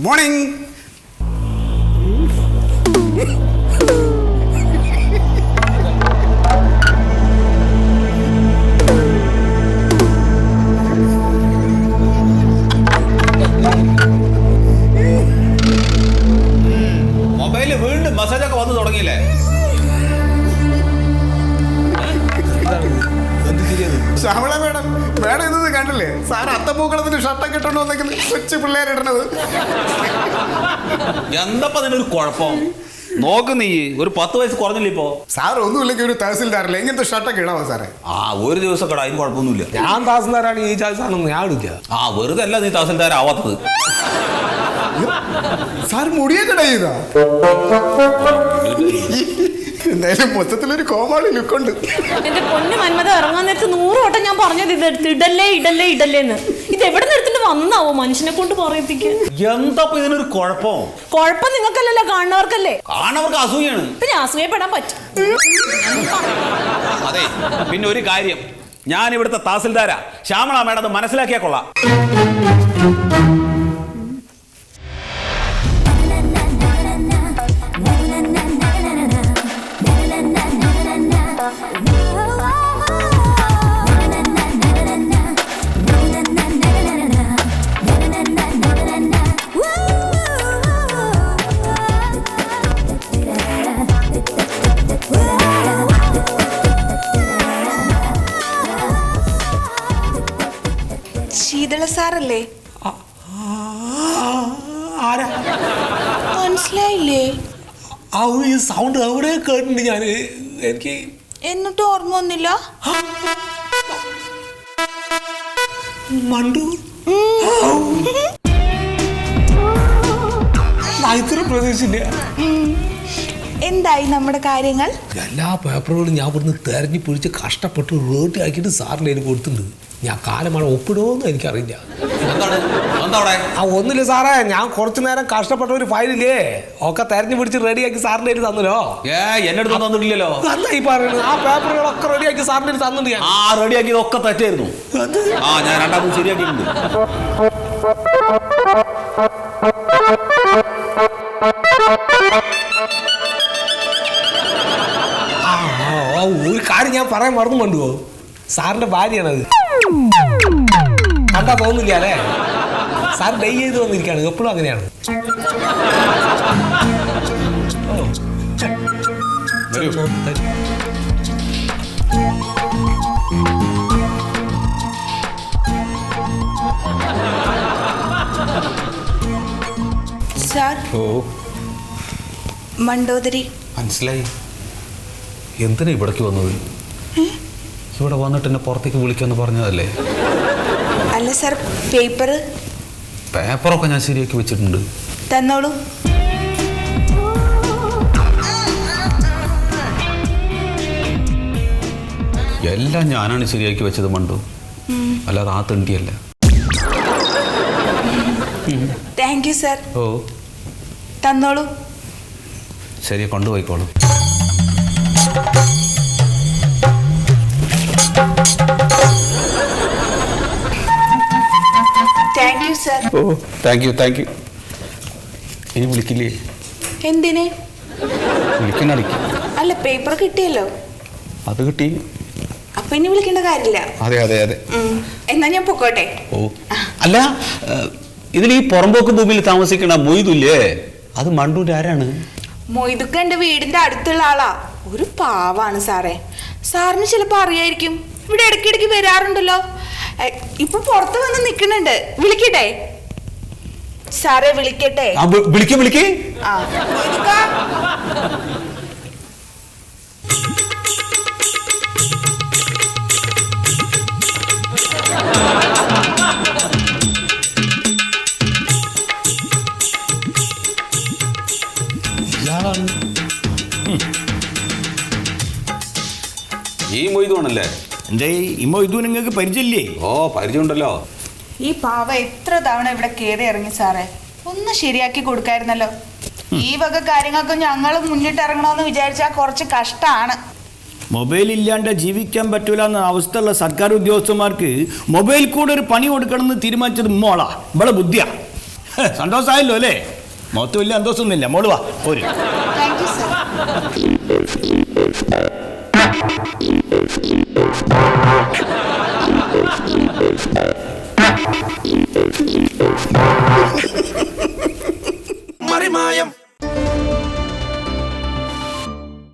Morning. മൊബൈലിൽ വീണ്ടും മെസ്സേജൊക്കെ വന്നു തുടങ്ങിയില്ലേ? ശ്യാമള മേഡം, മേഡം ഇന്നത് കണ്ടില്ലേ? സാർ അത്തപ്പൂക്കളത്തിന് ഷർട്ടൊക്കെ ഇട്ടോണ്ട് വന്നെങ്കിൽ കൊച്ചു പിള്ളേരിടണത്. എന്തപ്പോ അതിനൊരു കുഴപ്പം? നോക്ക് നീ, ഒരു 10 വയസ്സ് കുറഞ്ഞില്ല ഇപ്പോ. സാർ ഒന്നുമില്ലെങ്കിൽ ഒരു തഹസിൽദാരല്ലേ ഇങ്ങനത്തെ ഷർട്ടൊക്കെ ഇടാവോ സാറേ? ഒരു ദിവസം കട, അതിന് കുഴപ്പമൊന്നുമില്ല. ഞാൻ തഹസിൽദാരാണ്, ഈ ചാൻസാണെന്ന് ഞാൻ എടുക്കുക. വെറുതെ അല്ല നീ തഹസിൽദാരാവാത്തത്. സാർ മുടിയൊക്കെ ചെയ്താ? എന്തായാലും മൊത്തത്തിലൊരു കോമാളി ലുക്കുണ്ട്. എന്റെ പൊന്നു മന്മത, ഇറങ്ങാൻ നേരത്ത് 100 വട്ടം ഞാൻ പറഞ്ഞത് ഇടല്ലേ ഇടല്ലേ ഇടല്ലേന്ന്. ഇത് എവിടെ നിർത്തിട്ട് വന്നാവോ മനുഷ്യനെ കൊണ്ട് പറയിപ്പിക്കാൻ? എന്തപ്പോ ഇതിനൊരു കുഴപ്പം? കുഴപ്പം നിങ്ങൾക്കല്ലല്ലോ, കാണുന്നവർക്കല്ലേ. കാണവർക്ക് അസൂയാണ്. പിന്നെ അസൂയപ്പെടാൻ പറ്റും. അതെ, പിന്നെ ഒരു കാര്യം, ഞാൻ ഇവിടുത്തെ തഹസിൽദാരാ. ശ്യാമള മേഡം അത് മനസ്സിലാക്കിയാ കൊള്ളാം. ശീതള സാറല്ലേ? മനസ്സിലായില്ലേ? ഈ സൗണ്ട് എവിടെ കേട്ടിട്ടുണ്ട് ഞാൻ. എനിക്ക് എന്നിട്ട് ഓർമ്മ വന്നില്ല. മണ്ടു ഇത്ര പ്രതീക്ഷിച്ചില്ല. എന്തായി നമ്മുടെ കാര്യങ്ങൾ? എല്ലാ പേപ്പറുകളും ഞാൻ ഇവിടുന്ന് തെരഞ്ഞു പിടിച്ച് കഷ്ടപ്പെട്ട് റേട്ടി ആക്കിയിട്ട് സാറിന് എനിക്ക് കൊടുത്തിട്ടുണ്ട്. ഞാൻ കാലമാണ് ഒപ്പിടുമോന്നും എനിക്കറിയില്ല. ഒന്നില്ല സാറേ, ഞാൻ കുറച്ചു നേരം കഷ്ടപ്പെട്ട ഒരു ഫയലില്ലേ ഒക്കെ തെരഞ്ഞു പിടിച്ച് റെഡിയാക്കി സാറിൻ്റെ കയ്യിൽ തന്നല്ലോ. എന്നെ അടുത്ത് തന്നിട്ടില്ലല്ലോ. അല്ല ഈ പറയുന്നത്, ആ പേപ്പറുകളൊക്കെ റെഡിയാക്കി സാറിൻ്റെ കയ്യിൽ തന്നിട്ട് ഞാൻ. റെഡിയാക്കിയതൊക്കെ തെറ്റായിരുന്നു. ഞാൻ രണ്ടാമത് ശരിയാക്കിയിട്ടുണ്ട്. ഒരു കാര്യം ഞാൻ പറയാൻ മറന്നു കൊണ്ടുപോ, സാറിന്റെ ഭാര്യയാണത്. കണ്ടാ തോന്നില്ല അല്ലേ? സാർ ഡൈ ചെയ്ത് വന്നിരിക്കുകയാണ്, എപ്പോഴും അങ്ങനെയാണ്. സാർ, മണ്ടോദരി മനസ്സിലായി. എന്തിനാ ഇവിടേക്ക് വന്നത്? ഇവിടെ വന്നിട്ട് എന്നെ പുറത്തേക്ക് വിളിക്കാന്ന് പറഞ്ഞതല്ലേ? അല്ല സാർ, പേപ്പറൊക്കെ ഞാൻ ശരിയാക്കി വെച്ചിട്ടുണ്ട്. തന്നോളൂ. എല്ലാം ഞാനാണ് ശരിയാക്കി വെച്ചത് മണ്ടു, അല്ലാതെ ആ തണ്ടിയല്ല. Thank you sir. തന്നോളൂ. ശരി, കൊണ്ടുപോയിക്കോളൂ. Thank you sir. Thank you. ഇനി വിളിക്കില്ലേ? എന്തിന്? വിളിക്കണടിക്കും. അല്ല, പേപ്പർ കിട്ടിയല്ലോ. അത് കിട്ടി. അപ്പൊ ഇനി വിളിക്കേണ്ട കാര്യമില്ല. അതെ. എന്നാ ഞാൻ പൊക്കോട്ടെ. അല്ല, ഇതിൽ ഈ പുറമ്പോക്ക് ഭൂമിയിൽ താമസിക്കണ മൊയ്തുല്ലേ, അത് മണ്ടൂന്റെ ആരാണ്? മൊയ്തുക്ക എന്റെ വീടിന്റെ അടുത്തുള്ള ആളാ. ഒരു പാവാണ് സാറേ. സാറിന് ചിലപ്പോ അറിയായിരിക്കും, ഇവിടെ ഇടയ്ക്കിടയ്ക്ക് വരാറുണ്ടല്ലോ. ഇപ്പൊ പുറത്ത് വന്ന് നിക്കണുണ്ട്. വിളിക്കട്ടെ സാറേ? വിളിക്കട്ടെ? വിളിക്കേ. ആ, മൊയ്തുക്ക. ഈ മൊയ്തുവാണല്ലേ? എന്തേ ഈ മൊയ്തു നിങ്ങൾക്ക് പരിചയമില്ലേ? പരിചയമുണ്ടല്ലോ. ഈ പാവ എത്ര തവണ ഇവിടെ കയറി ഇറങ്ങി സാറേ, ഒന്ന് ശരിയാക്കി കൊടുക്കായിരുന്നല്ലോ. ഈ വക കാര്യങ്ങൾക്ക് ഞങ്ങൾ മുന്നിട്ടിറങ്ങണമെന്ന് വിചാരിച്ചാൽ കുറച്ച് കഷ്ടമാണ്. മൊബൈൽ ഇല്ലാണ്ട് ജീവിക്കാൻ പറ്റൂല എന്ന അവസ്ഥയുള്ള സർക്കാർ ഉദ്യോഗസ്ഥന്മാർക്ക് മൊബൈൽ കൂടെ ഒരു പണി കൊടുക്കണം എന്ന് തീരുമാനിച്ചത് മോളാ, ഇവിടെ ബുദ്ധിയാ. സന്തോഷമായല്ലോ അല്ലേ? മൊത്തം വലിയ സന്തോഷമൊന്നുമില്ല. മോള് വാ പോര്. Thank you sir.